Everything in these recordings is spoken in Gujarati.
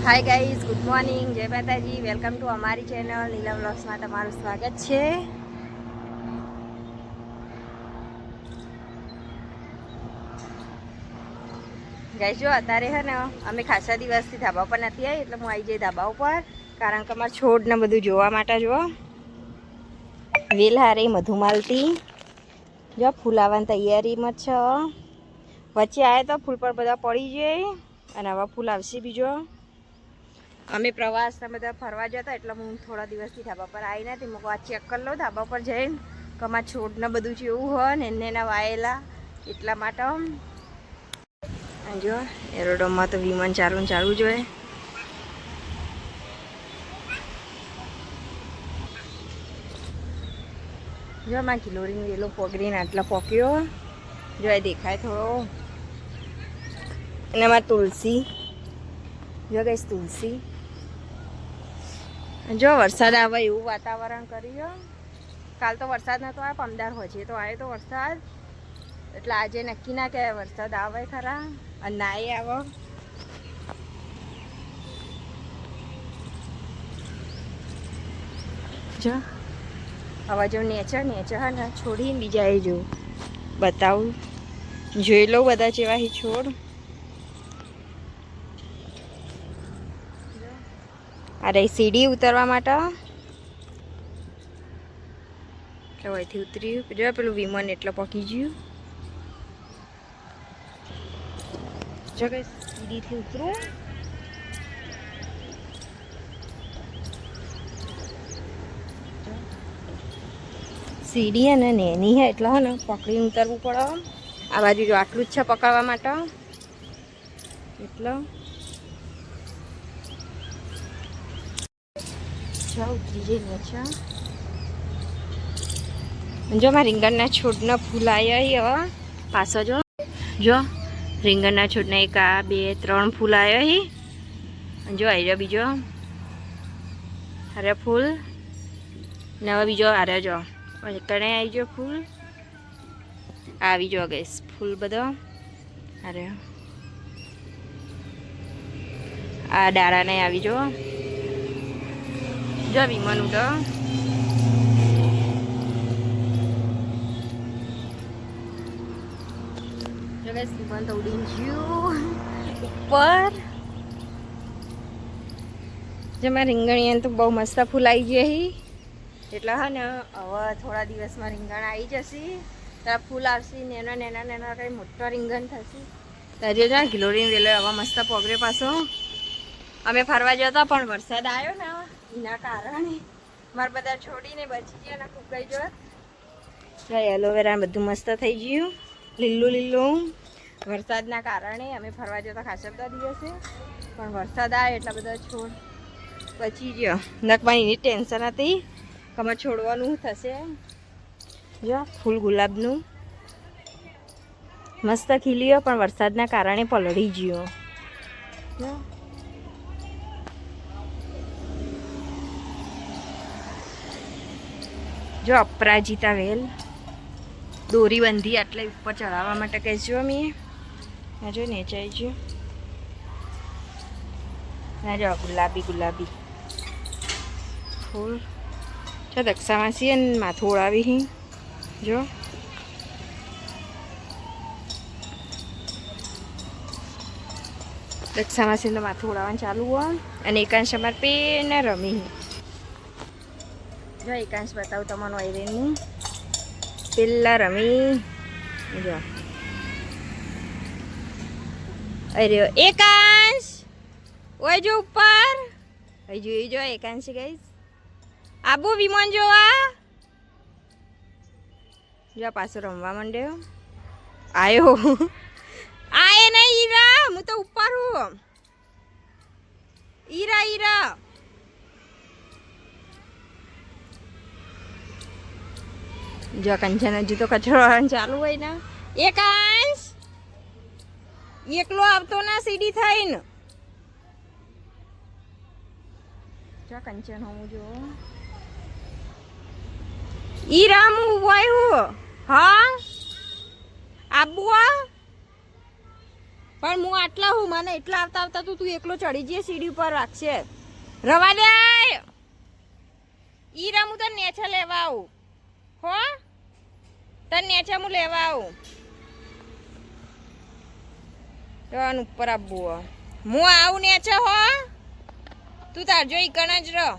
હાય ગાઈઝ, ગુડ મોર્નિંગ, જય માતાજી. વેલકમ ટુ અમારી ચેનલ નીલમ વ્લોગ્સમાં તમારું સ્વાગત છે. ગાઈઝ જો અત્યારે હે ને અમે ખાસા દિવસથી ધાબા પર નથી આવી, એટલે હું આવી જઈ ધાબા ઉપર, કારણ કે અમારા છોડ ને બધું જોવા માટે જો વેલ હારે મધુમાલતી જો ફૂલ આવવાની તૈયારીમાં છે. વચ્ચે આવ્યા તો ફૂલ પર બધા પડી જાય અને હવે ફૂલ આવશે. બીજો અમે પ્રવાસના બધા ફરવા જતા, એટલે હું થોડા દિવસથી ધાબા પર આવી નથી. હું વાત ચેક કરી લઉં ધાબા પર જઈને કે અમારા છોડને બધું જેવું હોય ને એના વાયેલા, એટલા માટે જો એરોડોમમાં તો વિમાન ચાલુ જોઈએ. જો માં કિલોરીનો વેલો પકડીને આટલા પોક્યો જો એ દેખાય થોડો. અને એમાં તુલસી જો ગઈશ, તુલસી જો વરસાદ આવે એવું વાતાવરણ કર્યું. કાલ તો વરસાદ નતો આવ્યો, પમદાર હોય તો આવ્યો તો વરસાદ, એટલે આજે નક્કી ના કહેવાય વરસાદ આવે ખરા અને ના આવે. જો હવે જો નેચર હા ને છોડીને બીજા એ જો બતાવું, જોઈ લઉં બધા જેવા હી છોડ. અરે સીડી ઉતરવા માટે અહીંથી ઉતર્યું જો પેલું વિમાન એટલે પકી ગયું. જો કે સીડીથી ઉતરું સીડી હે ને નેની હે એટલે હે ને પકડીને ઉતરવું પડે. આ બાજુ જો આટલું જ છે પકડવા માટે, એટલે ઉતરી જઈને છે. જો મારા રીંગણના છોડના ફૂલ આવ્યા હવે પાછો જો રીંગણના છોડના 1 2 3 ફૂલ આવ્યા જો આવી રહ્યો બીજો અરે ફૂલ ને હવે બીજો અરે જો કણે આવી ગયો ફૂલ, આવી જો ગઈશ ફૂલ બધો. અરે આ ડાળાને આવી જો વિમાન ઉડો વિમાન તો ઉડીને ગયું ઉપર. જેમાં રીંગણીયા તો બહુ મસ્ત ફૂલ આવી જાય, એટલે હા ને હવે થોડા દિવસમાં રીંગણ આવી જશે, ત્યારે ફૂલ આવશે. નેના કંઈ મોટા રીંગણ થશે. ત્યારે જો ગિલોરી વેલો હવે મસ્ત પગરે પાછો અમે ફરવા જતા, પણ વરસાદ આવ્યો ને એના કારણે મારા બધા છોડીને બચી ગયા અને ફૂકાઈ ગયો. એલોવેરા બધું મસ્ત થઈ ગયું, લીલું. વરસાદના કારણે અમે ફરવા જતા ખાસા બધા દિવસે, પણ વરસાદ આવે એટલા બધા છોડ બચી ગયો. નકમાં એની ટેન્શન હતી કે અમારે છોડવાનું થશે. જો ફૂલ ગુલાબનું મસ્ત ખીલ્યો, પણ વરસાદના કારણે પલળી ગયો. જો અપરાજિતા વેલ દોરી બંધી આટલે ઉપર ચડાવવા માટે કહેજો. મેં જો નેચાઈ ગયો ના જો ગુલાબી ફૂલ જો દક્ષામાસી અને માથું ઓળાવી જો દક્ષામાસીને માથું ઓળાવવાનું ચાલુ હોય. અને એકાંશ અમારે પેને રમી જો એકાંશ બતાવું તમારું આઈરેનનું પેલા રમી જો અરે એકાંશ ઓય જો ઉપર જોઈ જો એકાંશ ગઈશ આબુ વિમાન જોવા જો પાછો રમવા માંડ્યો. આયો આયે નહીં ઈરા, હું તો ઉપર હું. ઈરા જો કંચન હજુ તો કચરો ચાલુ હોય ને. એકાંશ એકલો આવતો ના સીડી થઈને જો કંચન હું જો ઈ રામ હોય હું હા આબુ પણ હું આટલા હું મને એટલા આવતા આવતા તું એકલો ચડી જઈએ સીડી ઉપર રાખશે રવા દે ઈ રમું તને નેચા લેવા આવું હો તને નેચા હું લેવા આવું તો ઉપર આપવું હું આવું નેચા હો તું તાર જોઈ કણ જ રહ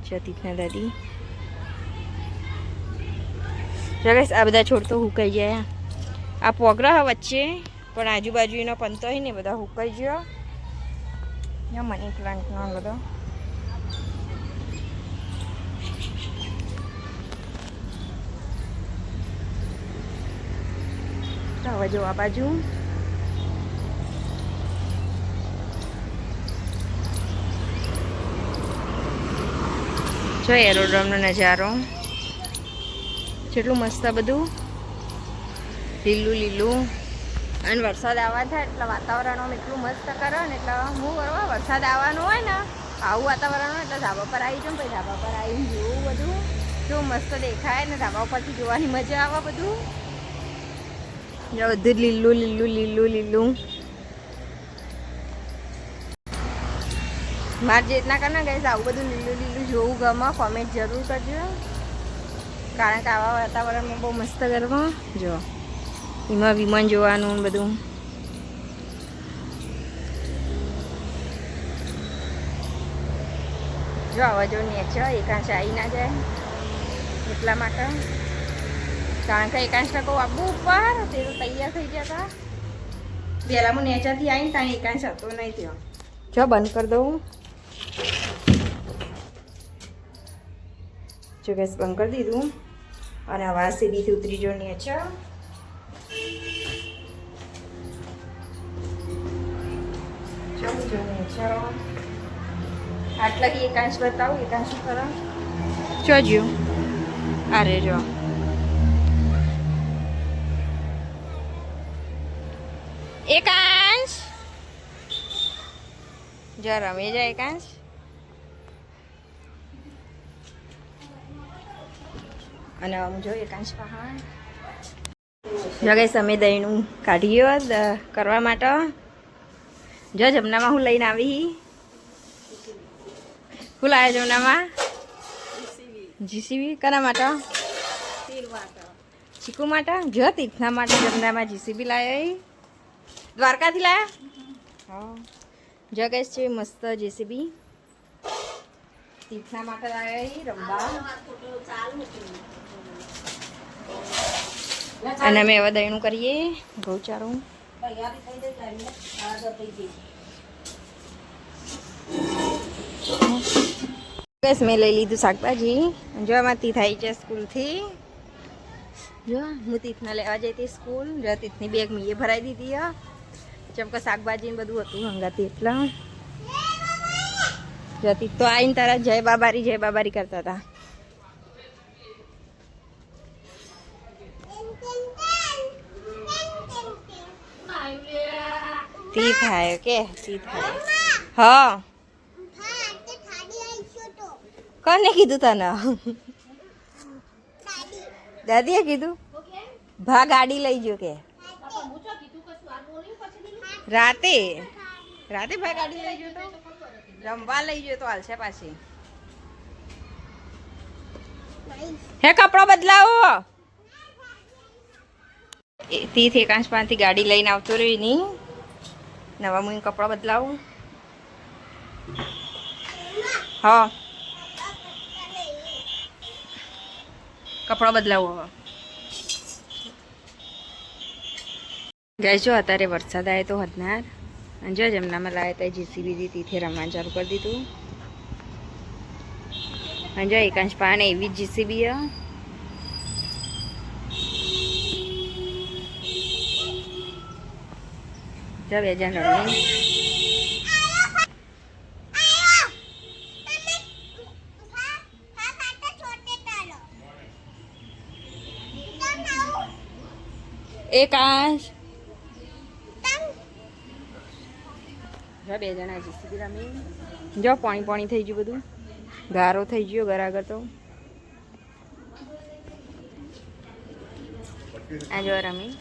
જતીના દાદી જગસ આ બધા છોડ તો હુકાઈ જાય આ પોગરા વચ્ચે પણ આજુબાજુ એનો પંતો હોય ને બધા હુકાઈ ગયો મની પ્લાન્ટનો બધો હવે જો આ બાજુ જો એરોડ્રોમનો નજારો કેટલું મસ્ત બધું લીલું લીલું અને વરસાદ આવવા થાય એટલે વાતાવરણ એટલું મસ્ત કરે ને એટલે હું કરવા વરસાદ આવવાનું હોય ને આવું વાતાવરણ હોય એટલે ધાબા પર આવી જાઉં પછી ધાબા પર આવીને જોવું બધું જો મસ્ત દેખાય ને ધાબા ઉપરથી જોવાની મજા આવે બધું બધું લીલું લીલું લીલું લીલું મારે જેટના કરના ગઈ આવું બધું લીલું લીલું જોવું ગમે કોમેન્ટ જરૂર કરજો કારણ કે આવા વાતાવરણમાં બહુ મસ્ત ગરબા જો એમાં વિમાન જોવાનું બધું જો આવા જો નેચર એકાંશ આવી ના જાય એટલા માટે કારણ કે એકાંશ ટકો આપવું ઉપર તે તો તૈયાર થઈ જતા પહેલાં હું નેચરથી આવીને ત્યાં એકાંશ હતો નહીં થયો જો બંધ કરી દઉં જો ગેસ બંધ કરી દીધું અને આવા સીડીથી ઉતરી જો નેચર જો નેચર આટલા એકાંશ બતાવું એકાંશ કરો જોજો અરે જો એકાંશ જો રમે જાય એકાંશ અને આમ જો એકાંશ પહાડ જો ગઈ સમય દહીંનું કાઢીએ કરવા માટે જો જમનામાં હું લઈને આવી શું લાવ્યા જમનામાં જીસીબી કના માટે ચીકુ માટે જો તીર્થના માટે જમનામાં જીસીબી લાવ્યા દ્વારકાથી લાવ્યા હા જો ગઈ છે મસ્ત જીસીબી તીર્થના માટે લાવ્યા રમવા અને અમે એવા દહીંનું કરીએ ઘઉચારો બસ મેં લઈ લીધું શાકભાજી જો આમાં તીથ આવી છે સ્કૂલથી જો હું તીથને લેવા જઈ હતી સ્કૂલ જો તીથની બેગ મીએ ભરાઈ દીધી જેમ કે શાકભાજી ને બધું હતું હંગાતી એટલે જો તીથ તો આવીને તારા જય બાબારી કરતા હતા તીથ આવ્યો કે તીથ આવ્યો હા કોને કીધું તને દાદીએ કીધું ભા ગાડી લઈ ગયો કે રાતે ભા ગાડી લઈ ગયો તો રમવા લઈ ગયો તો હાલશે પાછી હે કપડો બદલાવો તીથ એકાંશ પાસેથી ગાડી લઈને આવતો રહ્યો નહીં નવા મુઈ કપડા બદલાવું હા કપડા બદલાવું હવે ગઈ જો અત્યારે વરસાદ આવ્યો તો હદનાર અને જો જમનામાં લાવ્યા હતા જીસીબી તીથે રમવાનું ચાલુ કરી દીધું અને જો એકાંશ પાને એવી જ જીસીબી જો બે જણ રમી એકાંશ જો બે જણા જીસીબી રમી જો પાણી થઈ ગયું બધું ગારો થઈ ગયો ઘર આગળ તો આ જો રમી